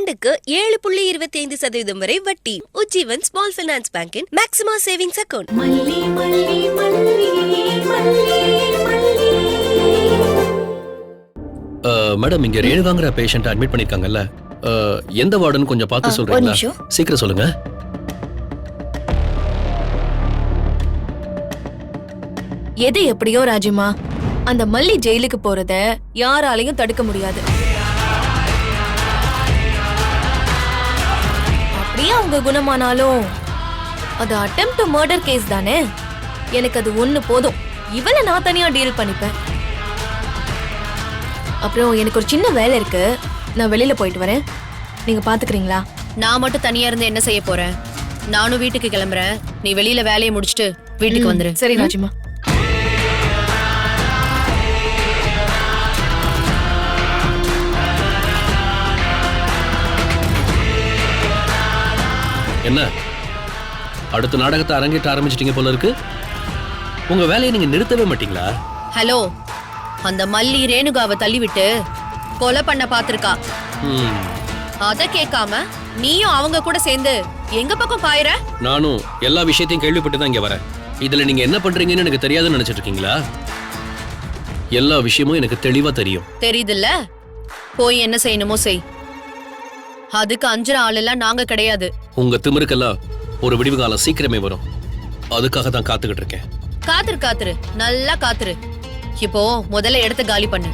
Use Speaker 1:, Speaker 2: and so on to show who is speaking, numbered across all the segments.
Speaker 1: ஆண்டுக்கு 7.25% வரை வட்டி. உஜ்ஜீவன் ஸ்மால் ஃபைனான்ஸ் பேங்கின் மேக்ஸிமம் சேவிங்ஸ் அக்கவுண்ட்.
Speaker 2: மேடம், இங்க ரேணுகாங்கிற பேஷண்ட் அட்மிட் பண்ணிருக்காங்கல்ல, எந்த வார்டுன்னு கொஞ்சம் பார்த்து சொல்றீங்களா? சீக்கிரம் சொல்லுங்க.
Speaker 3: எது எப்படியோ ராஜிமா, அந்த மல்லி ஜெயிலுக்கு போறத யாராலையும் தடுக்க முடியாது. அப்படியே அவங்க குணமானாலும் அது அட்டெம்ப்ட் மர்டர் கேஸ் தானே. எனக்கு அது ஒண்ணு போதும். இவளை நான் தனியா டீல் பண்ணிப்பேன். அப்புறம் எனக்கு ஒரு சின்ன வேலை இருக்கு, நான் வெளியில போயிட்டு வரேன். நீங்க பாத்துக்கிறீங்களா?
Speaker 4: நான் மட்டும் தனியா இருந்து என்ன செய்ய போறேன்? நானும் வீட்டுக்கு கிளம்புறேன். நீ வெளியில வேலையை முடிச்சிட்டு வீட்டுக்கு வந்துரு.
Speaker 3: சரி ராஜிமா.
Speaker 2: என்ன அடுத்த நாடகத்தை அரங்கேற்ற ஆரம்பிச்சிட்டீங்க போல இருக்கு. உங்க வேலையை நீங்க நிறுத்தவே மாட்டீங்களா?
Speaker 4: ஹலோ, அந்த மல்லி ரேணுகாவை தள்ளிவிட்டு கொலை பண்ண பாத்திருக்கா. அத கேட்காம நீயும் அவங்க கூட சேர்ந்து எங்க பக்கம் பாயிர?
Speaker 2: நானும் எல்லா விஷயத்தையும் கேள்விப்பட்டு தான் இங்க வரேன். இதுல நீங்க என்ன பண்றீங்கன்னு எனக்கு தெரியாதுன்னு நினைச்சிட்டு இருக்கீங்களா? எல்லா விஷயமும் எனக்கு தெளிவா தெரியும்.
Speaker 4: தெரியுதுல்ல, போய் என்ன செய்யணுமோ செய். அதுக்கு அஞ்சுற ஆளெல்லாம் நாங்க கிடையாது.
Speaker 2: உங்க திமிருக்கெல்லாம் ஒரு விடிவு காலம் சீக்கிரமே வரும். அதுக்காக தான் காத்துக்கிட்டு இருக்கேன்.
Speaker 4: காத்துரு நல்லா காத்துரு. இப்போ முதல்ல இடத்த காலி பண்ணு.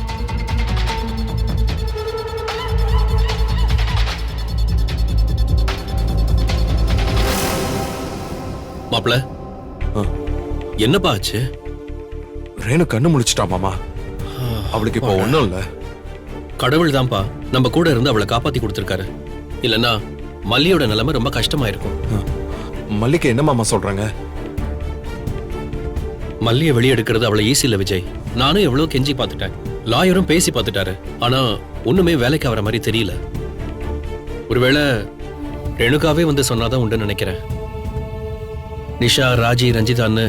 Speaker 2: மாப்ள, என்னப்பா ஆச்சு?
Speaker 5: ரேணு கண்ணு முழிச்சிட்டா மாமா. அவளுக்கு இப்ப ஒண்ணும் இல்ல.
Speaker 2: கடவுள் தான்ப்பா நம்ம கூட இருந்து அவளை காப்பாத்தி கொடுத்திருக்காரு. இல்லன்னா மல்லியோட நிலைமை ரொம்ப கஷ்டமா இருக்கும்.
Speaker 5: மல்லிகை என்ன மாமா சொல்றாங்க?
Speaker 2: மல்லியை வெளியெடுக்கிறது அவ்வளவு ஈஸி இல்ல விஜய். நானும் எவ்வளவு கெஞ்சி பார்த்துட்டேன், லாயரும் பேசி பார்த்துட்டாரு. ஆனா ஒண்ணுமே வேலைக்கு ஆகிற மாதிரி தெரியல. ஒருவேளை ரேணுகாவே வந்து சொன்னாதான் உண்டுன்னு நினைக்கிறேன். நிஷா, ராஜி, ரஞ்சிதான்னு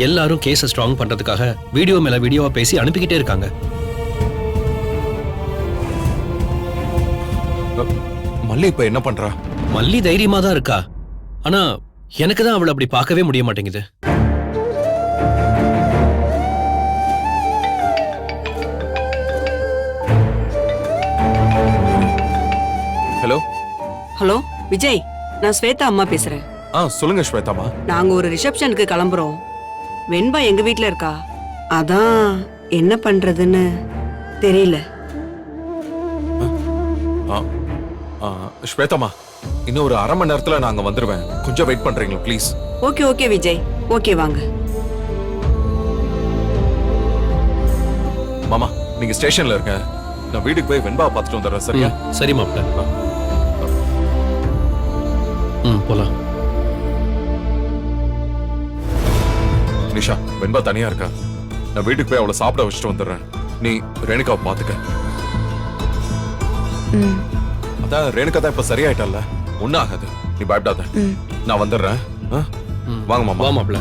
Speaker 2: எல்லாரும் கேஸை ஸ்ட்ராங் பண்றதுக்காக வீடியோ மேல வீடியோவா பேசி அனுப்பிக்கிட்டே இருக்காங்க.
Speaker 5: மல்லி இப்ப என்ன பண்றா?
Speaker 2: மல்லி தைரியமா தான் இருக்கா. ஆனா எனக்கு தான் அவளை அப்படி பார்க்கவே முடிய மாட்டேங்குது.
Speaker 5: ஹலோ
Speaker 6: ஹலோ விஜய், நான் ஸ்வேதா அம்மா பேசுறேன்.
Speaker 5: சொல்லுங்க ஸ்வேதாமா.
Speaker 6: நாங்க ஒரு ரிசப்ஷனுக்கு கிளம்புறோம். வெண்பா எங்க வீட்ல இருக்கா. அதான் என்ன பண்றதுன்னு தெரியல.
Speaker 5: ஸ்வேதாமா, இன்னும் ஒரு அரை மணி நேரத்துல நாங்க வந்துருவேன். கொஞ்சம் வெயிட் பண்றீங்களா please?
Speaker 6: Okay okay Vijay, okay வாங்க.
Speaker 5: மாமா, நீங்க ஸ்டேஷன்ல இருக்க, நான் வீட்டுக்கு போய் வெண்பா பார்த்துட்டு வந்துடுறேன். சரியா?
Speaker 2: சரி மாப்ள. போலாம்.
Speaker 5: நிஷா, வெண்பா தனியா இருக்கா. நான் வீட்டுக்கு போய் அவளை சாப்பிட வச்சுட்டு வந்துடுறேன். நீ ரேணுகாவை பாத்துக்க. அதான் ரேணுகா தான் இப்ப சரியாயிட்டல்ல, ஒன்னும் ஆகாது. நீ பயப்படாத, நான் வந்துடுறேன். வாங்க மாமா.
Speaker 2: வா மாப்ள.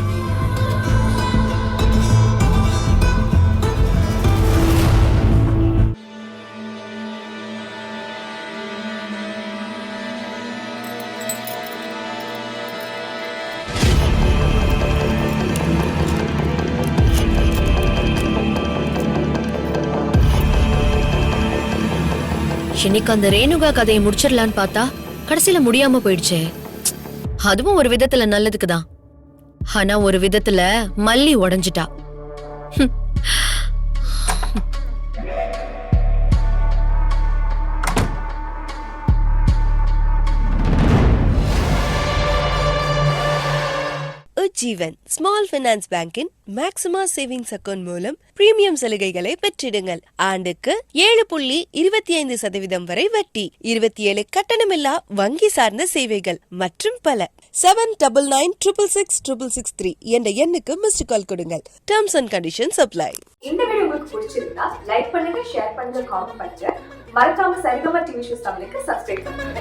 Speaker 4: இன்னைக்கு அந்த ரேணுகா கதையை முடிச்சிடலான்னு பார்த்தா கடைசியில முடியாம போயிடுச்சே. அதுவும் ஒரு விதத்துல நல்லதுக்குதான். ஆனா ஒரு விதத்துல மல்லி உடைஞ்சிட்டா.
Speaker 1: உஜ்ஜீவன் ஸ்மால் ஃபைனான்ஸ் பேங்கின் மேக்ஸிமம் சேவிங்ஸ் அக்கவுண்ட் மூலம் பிரீமியம் சலுகைகளை பெற்றிடுங்கள். ஆண்டுக்கு 7.25% வரை வட்டி, 27 கட்டணமில்லா வங்கி சார்ந்த சேவைகள் மற்றும் பல. 7996666663 என்ற எண்ணுக்கு மிஸ்டு கால் கொடுங்கள். Terms and conditions apply.
Speaker 7: இந்த வீடியோ உங்களுக்கு பிடிச்சிருந்தா லைக் பண்ணுங்க, ஷேர் பண்ணுங்க, காமெண்ட் பண்ணுங்க. மறக்காம சரிகமா டிவி ஷோஸ் தமிழுக்கு சப்ஸ்கிரைப் பண்ணுங்க.